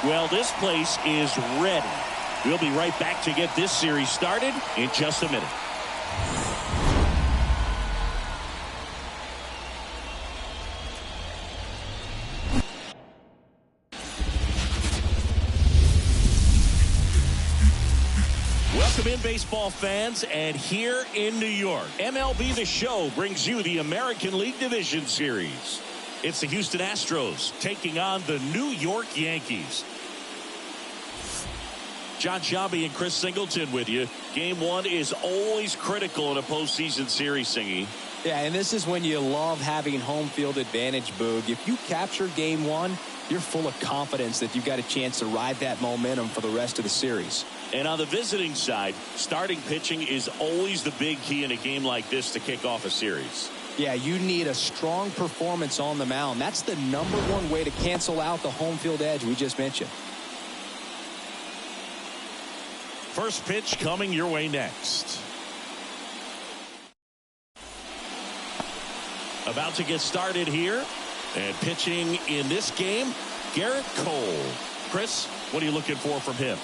Well, this place is ready. We'll be right back to get this series started in just a minute. Welcome in, baseball fans, and here in New York, MLB The Show brings you the American League Division Series. It's the Houston Astros taking on the New York Yankees. John Shabby and Chris Singleton with you. Game one is always critical in a postseason series, Singy. Yeah, and this is when you love having home field advantage, Boog. If you capture game one, you're full of confidence that you've got a chance to ride that momentum for the rest of the series. And on the visiting side, starting pitching is always the big key in a game like this to kick off a series. Yeah, you need a strong performance on the mound. That's the #1 way to cancel out the home field edge we just mentioned. First pitch coming your way next. About to get started here. And pitching in this game, Garrett Cole. Chris, what are you looking for from him?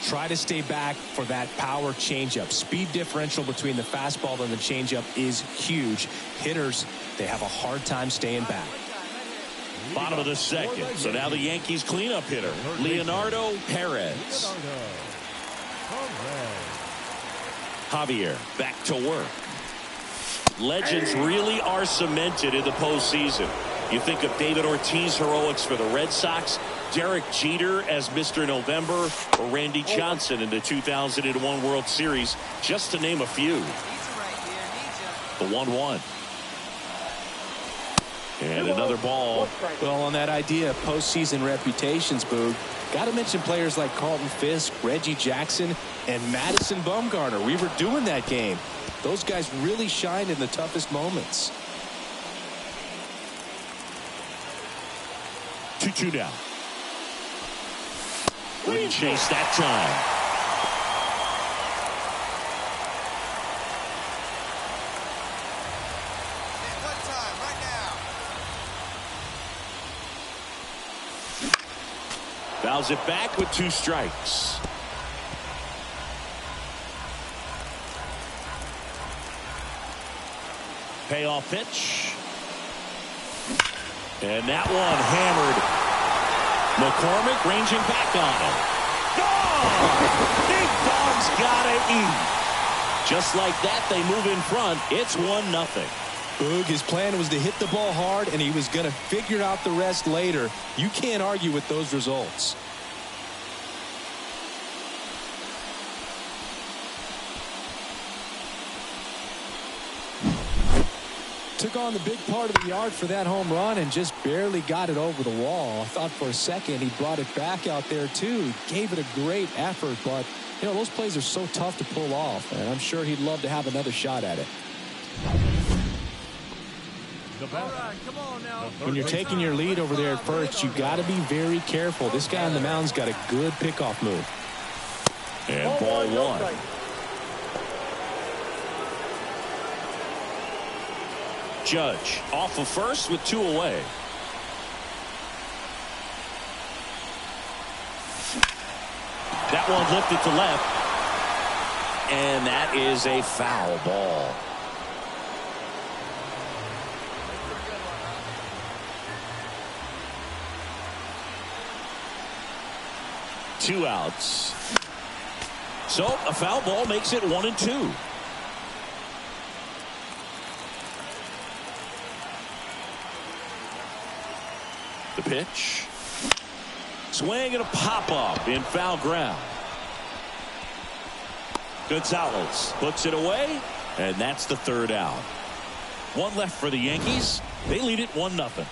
Try to stay back for that power changeup. Speed differential between the fastball and the changeup is huge. Hitters, they have a hard time staying back. Bottom of the second. So now the Yankees cleanup hitter, Leonardo Perez. Javier back to work. Legends really are cemented in the postseason. You think of David Ortiz heroics for the Red Sox, Derek Jeter as Mr. November, or Randy Johnson in the 2001 World Series, just to name a few. The 1-1. And another ball. Well, on that idea of postseason reputations, Boog, got to mention players like Carlton Fisk, Reggie Jackson, and Madison Bumgarner. We were doing that game. Those guys really shined in the toughest moments. 2-2 down. Ring chase that time. What time right now? Fouls it back with 2 strikes. Payoff pitch. And that one hammered. McCormick ranging back on him. Dog! Big Dog's gotta eat. Just like that, they move in front. It's 1-0. Boog, his plan was to hit the ball hard, and he was going to figure out the rest later. You can't argue with those results. Took on the big part of the yard for that home run and just barely got it over the wall. I thought for a second he brought it back out there too. Gave it a great effort, but you know, those plays are so tough to pull off, and I'm sure he'd love to have another shot at it. When you're taking your lead over there at first, you got to be very careful. This guy on the mound's got a good pickoff move. And ball 1. Judge off of first with 2 away. That one lifted to left. And that is a foul ball. Two outs. So a foul ball makes it 1-2. The pitch. Swing and a pop-up in foul ground. Gonzalez puts it away, and that's the 3rd out. 1 left for the Yankees. They lead it 1-0.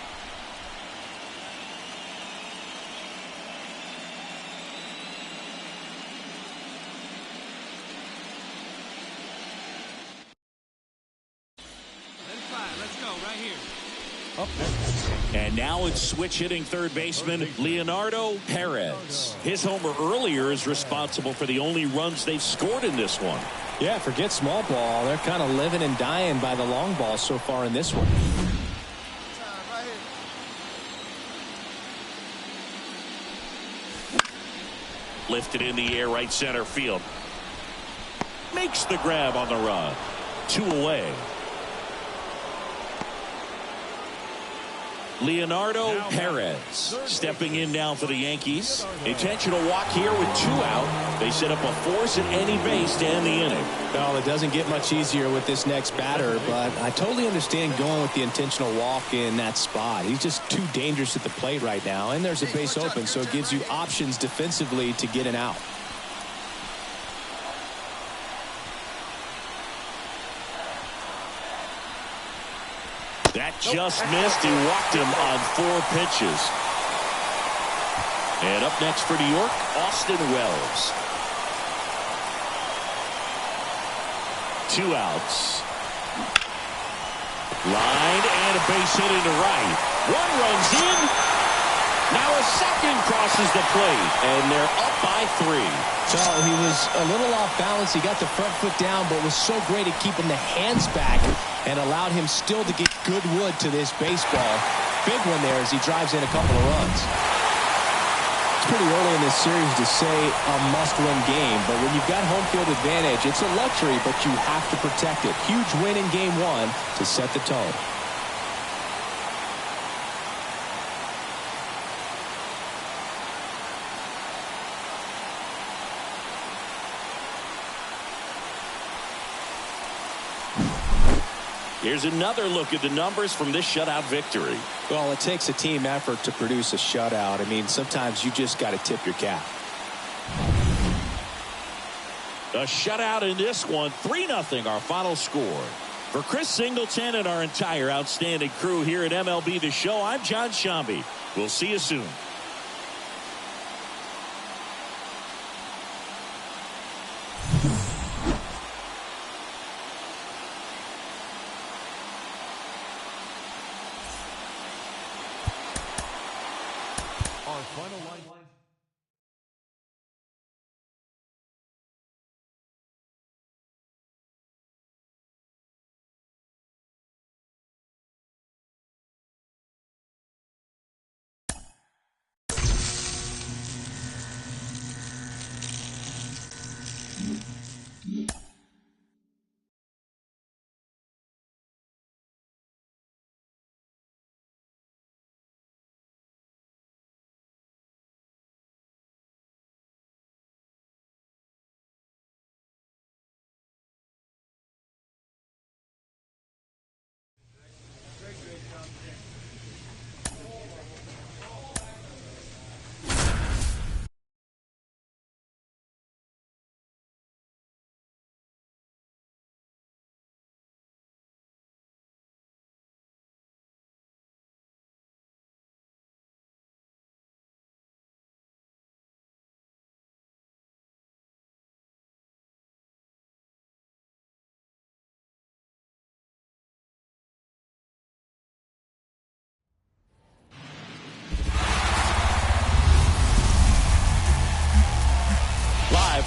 And now it's switch hitting third baseman Leonardo Perez. His homer earlier is responsible for the only runs they've scored in this one. Yeah, forget small ball. They're kind of living and dying by the long ball so far in this one. Lifted in the air, right center field. Makes the grab on the run. 2 away. Leonardo Perez stepping in now for the Yankees. Intentional walk here with 2 out. They set up a force at any base to end the inning. Well, it doesn't get much easier with this next batter, but I totally understand going with the intentional walk in that spot. He's just too dangerous at the plate right now, and there's a base open, so it gives you options defensively to get an out. That just missed. He walked him on 4 pitches. And up next for New York, Austin Wells. 2 outs. Line and a base hit into right. 1 runs in. Now a second crosses the plate, and they're up by 3. So he was a little off balance. He got the front foot down, but was so great at keeping the hands back and allowed him still to get good wood to this baseball. Big one there as he drives in a couple of runs. It's pretty early in this series to say a must-win game, but when you've got home field advantage, it's a luxury, but you have to protect it. Huge win in game 1 to set the tone. Here's another look at the numbers from this shutout victory. Well, it takes a team effort to produce a shutout. I mean, sometimes you just got to tip your cap. A shutout in this one, 3-0 our final score. For Chris Singleton and our entire outstanding crew here at MLB The Show, I'm John Shambi. We'll see you soon.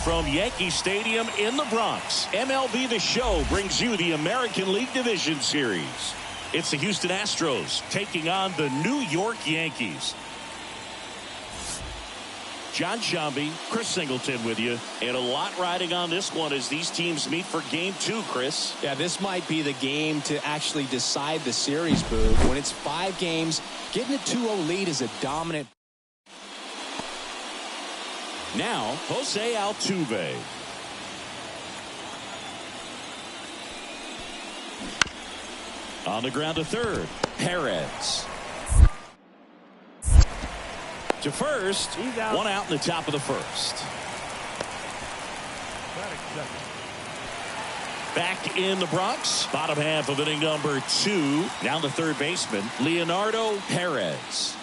From Yankee Stadium in the Bronx, MLB The Show brings you the American League Division Series. It's the Houston Astros taking on the New York Yankees. John Shambi, Chris Singleton with you, and a lot riding on this one as these teams meet for game 2, Chris. Yeah, this might be the game to actually decide the series, Boog. When it's 5 games, getting a 2-0 lead is a dominant. Now, Jose Altuve. On the ground to third, Perez. To first, 1 out in the top of the first. Back in the Bronx, bottom half of inning number 2. Down the third baseman, Leonardo Perez.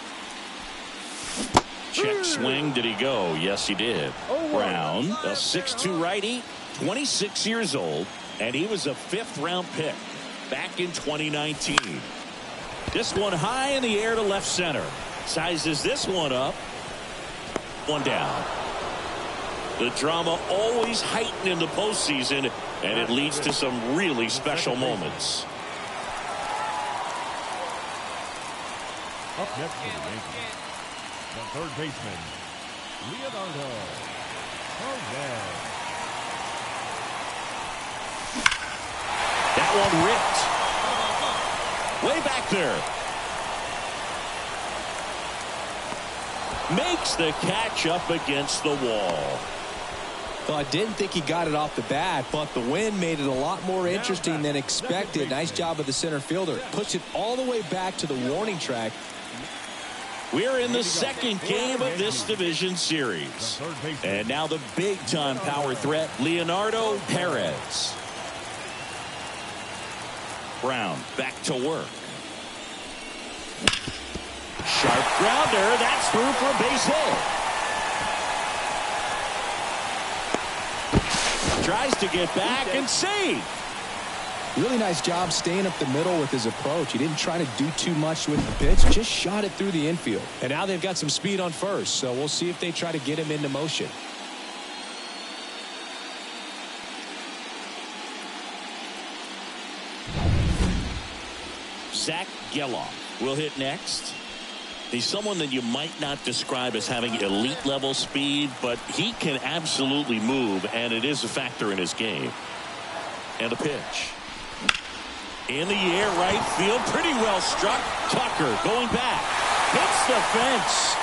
Check swing. Did he go? Yes, he did. Brown, a 6'2 righty, 26 years old, and he was a 5th-round pick back in 2019. This one high in the air to left center. Sizes this one up. 1 down. The drama always heightened in the postseason, and it leads to some really special moments. Up next for the Yankees, the third baseman, Leonardo That one ripped. Way back there. Makes the catch up against the wall. Well, I didn't think he got it off the bat, but the wind made it a lot more interesting than expected. Nice job of the center fielder. Puts it all the way back to the warning track. We're in the second game of this division series. And now the big-time power threat, Leonardo Perez. Brown back to work. Sharp grounder. That's through for a base hit. Tries to get back and save. Really nice job staying up the middle with his approach. He didn't try to do too much with the pitch, just shot it through the infield. And now they've got some speed on first, so we'll see if they try to get him into motion. Zach Geloff will hit next. He's someone that you might not describe as having elite level speed, but he can absolutely move, and it is a factor in his game. And a pitch. In the air, right field, pretty well struck. Tucker going back. Hits the fence.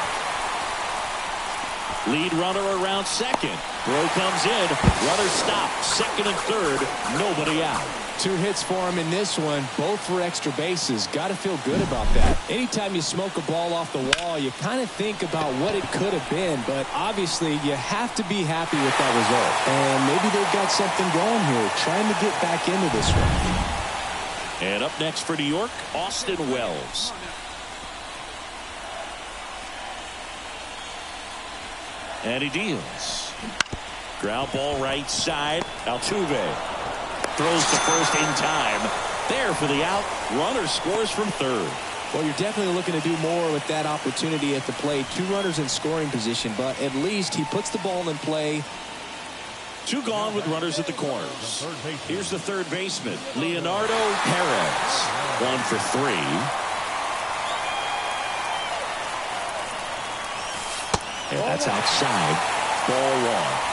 Lead runner around second. Throw comes in. Runner stopped. Second and third. Nobody out. 2 hits for him in this one, both for extra bases. Got to feel good about that. Anytime you smoke a ball off the wall, you kind of think about what it could have been, but obviously you have to be happy with that result. And maybe they've got something going here, trying to get back into this one. And up next for New York, Austin Wells. And he deals. Ground ball right side. Altuve throws to first in time. There for the out. Runner scores from third. Well, you're definitely looking to do more with that opportunity at the plate. 2 runners in scoring position, but at least he puts the ball in play. 2 gone with runners at the corners. Here's the third baseman, Leonardo Perez. 1 for 3. And that's outside. Ball 1.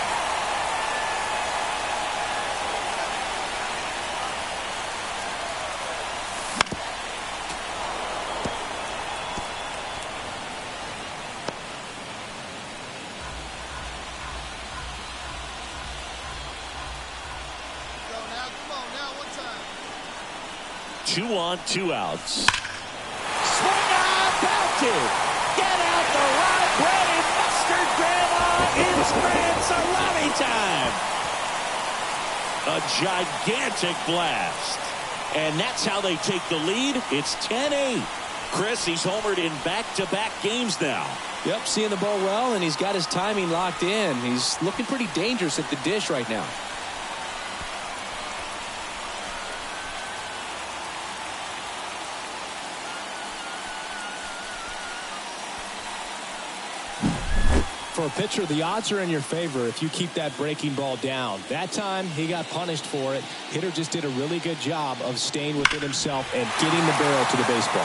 Two on, 2 outs. Swing on, belted. Get out the rye bread and mustard, Grandma. It's grand salami time. A gigantic blast. And that's how they take the lead. It's 10-8. Chris, he's homered in back-to-back games now. Yep, seeing the ball well, and he's got his timing locked in. He's looking pretty dangerous at the dish right now. For a pitcher, the odds are in your favor if you keep that breaking ball down. That time, he got punished for it. Hitter just did a really good job of staying within himself and getting the barrel to the baseball.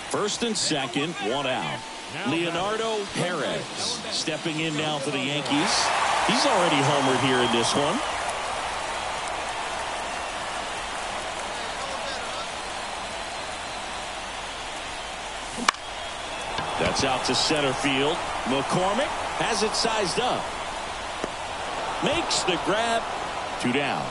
First and second, 1 out. Leonardo Perez stepping in now for the Yankees. He's already homered here in this one. That's out to center field. McCormick has it sized up. Makes the grab. 2 down.